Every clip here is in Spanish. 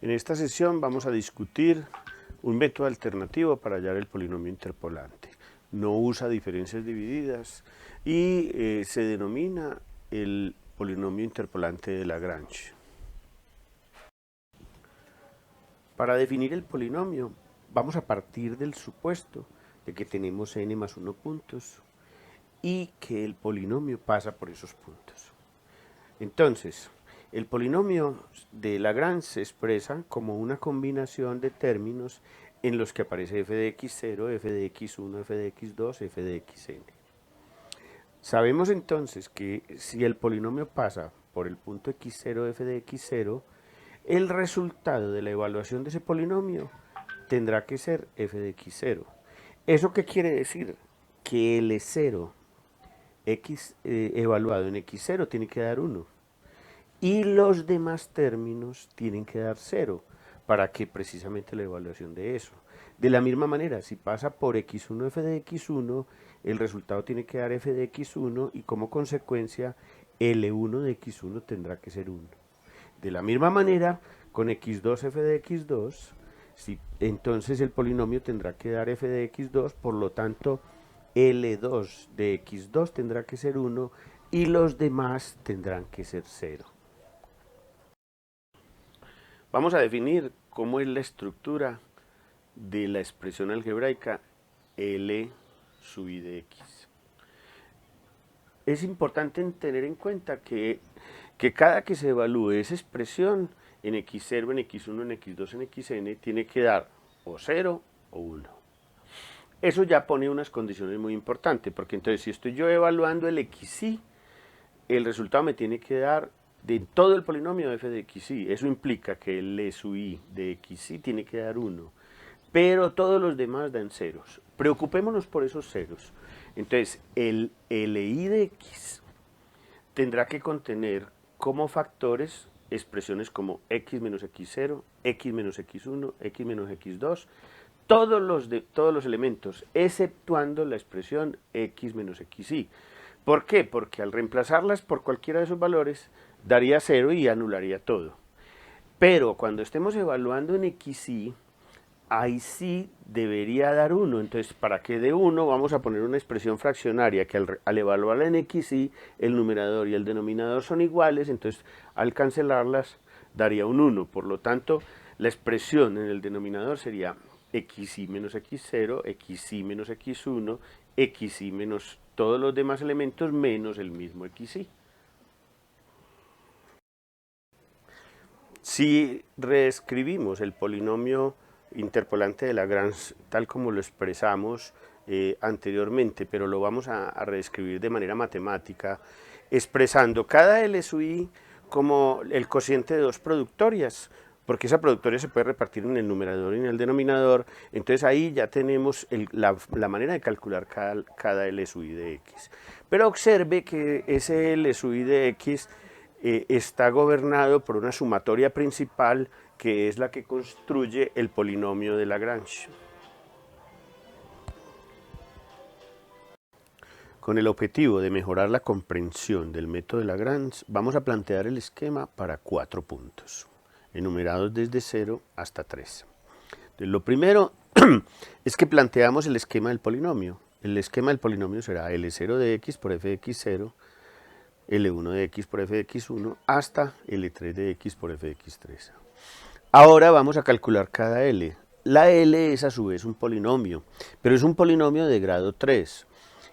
En esta sesión vamos a discutir un método alternativo para hallar el polinomio interpolante. No usa diferencias divididas y se denomina el polinomio interpolante de Lagrange. Para definir el polinomio vamos a partir del supuesto de que tenemos n más 1 puntos y que el polinomio pasa por esos puntos. Entonces, el polinomio de Lagrange se expresa como una combinación de términos en los que aparece f de x0, f de x1, f de x2, f de xn. Sabemos entonces que si el polinomio pasa por el punto x0, f de x0, el resultado de la evaluación de ese polinomio tendrá que ser f de x0. ¿Eso qué quiere decir? Que L0 x evaluado en x0 tiene que dar 1 y los demás términos tienen que dar 0 para que precisamente la evaluación de eso. De la misma manera, si pasa por x1 f de x1, el resultado tiene que dar f de x1 y como consecuencia L1 de x1 tendrá que ser 1. De la misma manera, con x2 f de x2, entonces el polinomio tendrá que dar f de x2, por lo tanto L2 de x2 tendrá que ser 1 y los demás tendrán que ser 0. Vamos a definir cómo es la estructura de la expresión algebraica L sub i de x. Es importante tener en cuenta que cada que se evalúe esa expresión en x0, en x1, en x2, en xn, tiene que dar o 0 o 1. Eso ya pone unas condiciones muy importantes, porque entonces si estoy yo evaluando el xi, el resultado me tiene que dar de todo el polinomio f de xi. Eso implica que el L sub i de xi tiene que dar 1, pero todos los demás dan ceros. Preocupémonos por esos ceros. Entonces, el Li de x tendrá que contener como factores expresiones como x menos x0, x menos x1, x menos x2, todos los elementos, exceptuando la expresión x menos xi. ¿Por qué? Porque al reemplazarlas por cualquiera de esos valores, daría 0 y anularía todo. Pero cuando estemos evaluando en xi, ahí sí debería dar 1. Entonces, para que dé 1, vamos a poner una expresión fraccionaria que al evaluarla en xi, el numerador y el denominador son iguales, entonces al cancelarlas daría un 1. Por lo tanto, la expresión en el denominador sería xi menos x0, xi menos x1, xi menos todos los demás elementos menos el mismo xi. Si reescribimos el polinomio interpolante de Lagrange tal como lo expresamos anteriormente, pero lo vamos a reescribir de manera matemática, expresando cada L sub i como el cociente de dos productorias, porque esa productoria se puede repartir en el numerador y en el denominador. Entonces ahí ya tenemos la manera de calcular cada L sub i de x. Pero observe que ese L sub i de x está gobernado por una sumatoria principal que es la que construye el polinomio de Lagrange. Con el objetivo de mejorar la comprensión del método de Lagrange, vamos a plantear el esquema para 4 puntos, enumerados desde 0 hasta 3. Entonces, lo primero es que planteamos el esquema del polinomio. El esquema del polinomio será L0 de x por f de x0, L1 de x por f de x1, hasta L3 de x por f de x3. Ahora vamos a calcular cada L. La L es a su vez un polinomio, pero es un polinomio de grado 3.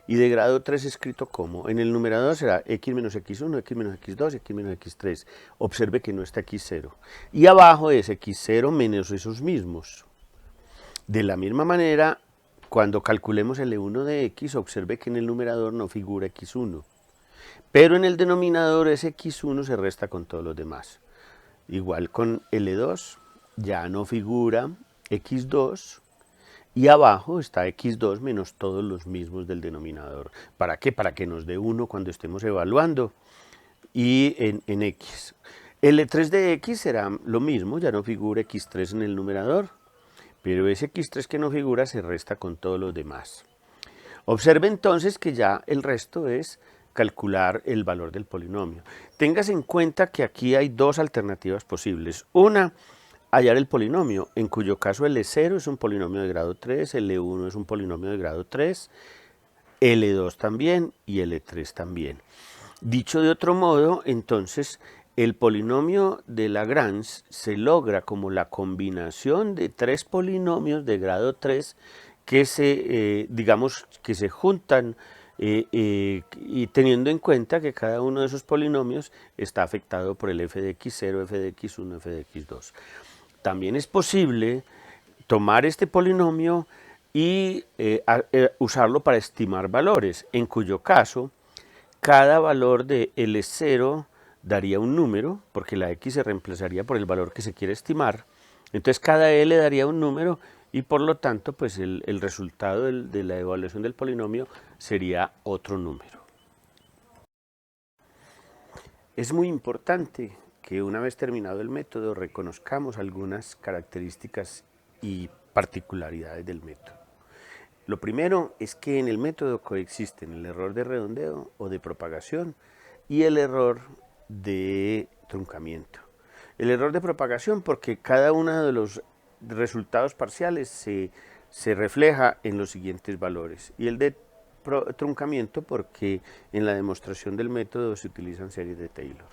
Y de grado 3 escrito como, en el numerador será x menos x1, x menos x2, x menos x3. Observe que no está x0. Y abajo es x0 menos esos mismos. De la misma manera, cuando calculemos el L1 de x, observe que en el numerador no figura x1. Pero en el denominador ese x1 se resta con todos los demás. Igual con L2 ya no figura x2 y abajo está x2 menos todos los mismos del denominador. ¿Para qué? Para que nos dé 1 cuando estemos evaluando y en x. L3 de x será lo mismo, ya no figura x3 en el numerador, pero ese x3 que no figura se resta con todos los demás. Observe entonces que ya el resto es calcular el valor del polinomio. Téngase en cuenta que aquí hay dos alternativas posibles. Una, hallar el polinomio, en cuyo caso L0 es un polinomio de grado 3, L1 es un polinomio de grado 3, L2 también y L3 también. Dicho de otro modo, entonces, el polinomio de Lagrange se logra como la combinación de tres polinomios de grado 3 que digamos, que se juntan y teniendo en cuenta que cada uno de esos polinomios está afectado por el f de x0, f de x1, f de x2. También es posible tomar este polinomio y usarlo para estimar valores, en cuyo caso cada valor de L0 daría un número, porque la x se reemplazaría por el valor que se quiere estimar. Entonces cada L daría un número y por lo tanto pues el resultado de la evaluación del polinomio sería otro número. Es muy importante que una vez terminado el método reconozcamos algunas características y particularidades del método. Lo primero es que en el método coexisten el error de redondeo o de propagación y el error de truncamiento. El error de propagación porque cada uno de los resultados parciales se refleja en los siguientes valores, y el de truncamiento porque en la demostración del método se utilizan series de Taylor.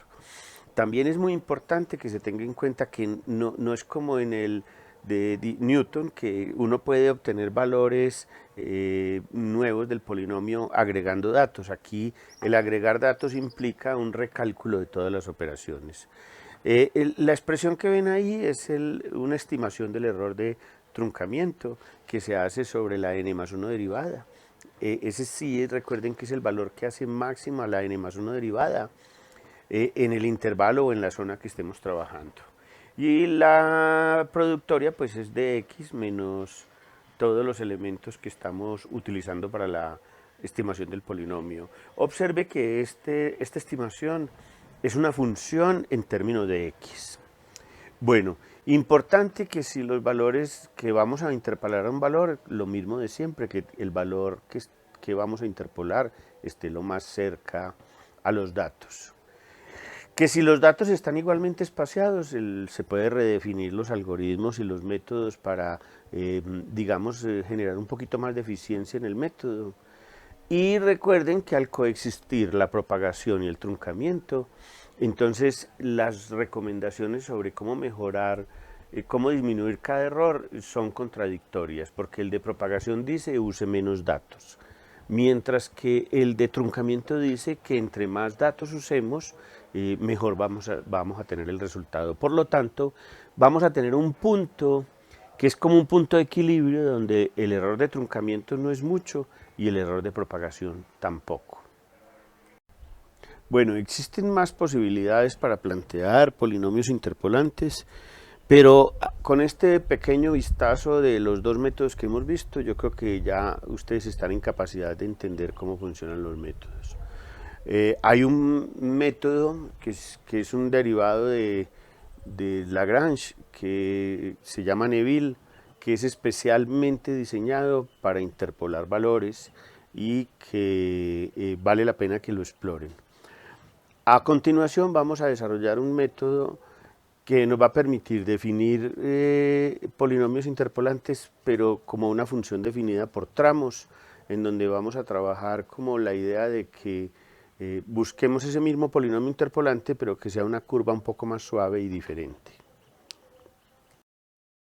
También es muy importante que se tenga en cuenta que no es como en el de Newton, que uno puede obtener valores nuevos del polinomio agregando datos. Aquí el agregar datos implica un recálculo de todas las operaciones. La expresión que ven ahí es una estimación del error de truncamiento que se hace sobre la n más 1 derivada. Ese sí, recuerden que es el valor que hace máxima la n más 1 derivada en el intervalo o en la zona que estemos trabajando. Y la productoria pues es de x menos todos los elementos que estamos utilizando para la estimación del polinomio. Observe que esta estimación es una función en términos de x. Bueno, importante que si los valores que vamos a interpolar a un valor, lo mismo de siempre, que el valor que vamos a interpolar esté lo más cerca a los datos. Que si los datos están igualmente espaciados, se puede redefinir los algoritmos y los métodos para, digamos, generar un poquito más de eficiencia en el método. Y recuerden que al coexistir la propagación y el truncamiento, entonces las recomendaciones sobre cómo mejorar, cómo disminuir cada error son contradictorias, porque el de propagación dice use menos datos, mientras que el de truncamiento dice que entre más datos usemos, mejor vamos a tener el resultado. Por lo tanto, vamos a tener un punto que es como un punto de equilibrio donde el error de truncamiento no es mucho y el error de propagación tampoco. Bueno, existen más posibilidades para plantear polinomios interpolantes, pero con este pequeño vistazo de los dos métodos que hemos visto, yo creo que ya ustedes están en capacidad de entender cómo funcionan los métodos. Hay un método que es un derivado de Lagrange, que se llama Neville, que es especialmente diseñado para interpolar valores y que vale la pena que lo exploren. A continuación vamos a desarrollar un método que nos va a permitir definir polinomios interpolantes, pero como una función definida por tramos, en donde vamos a trabajar como la idea de que busquemos ese mismo polinomio interpolante, pero que sea una curva un poco más suave y diferente.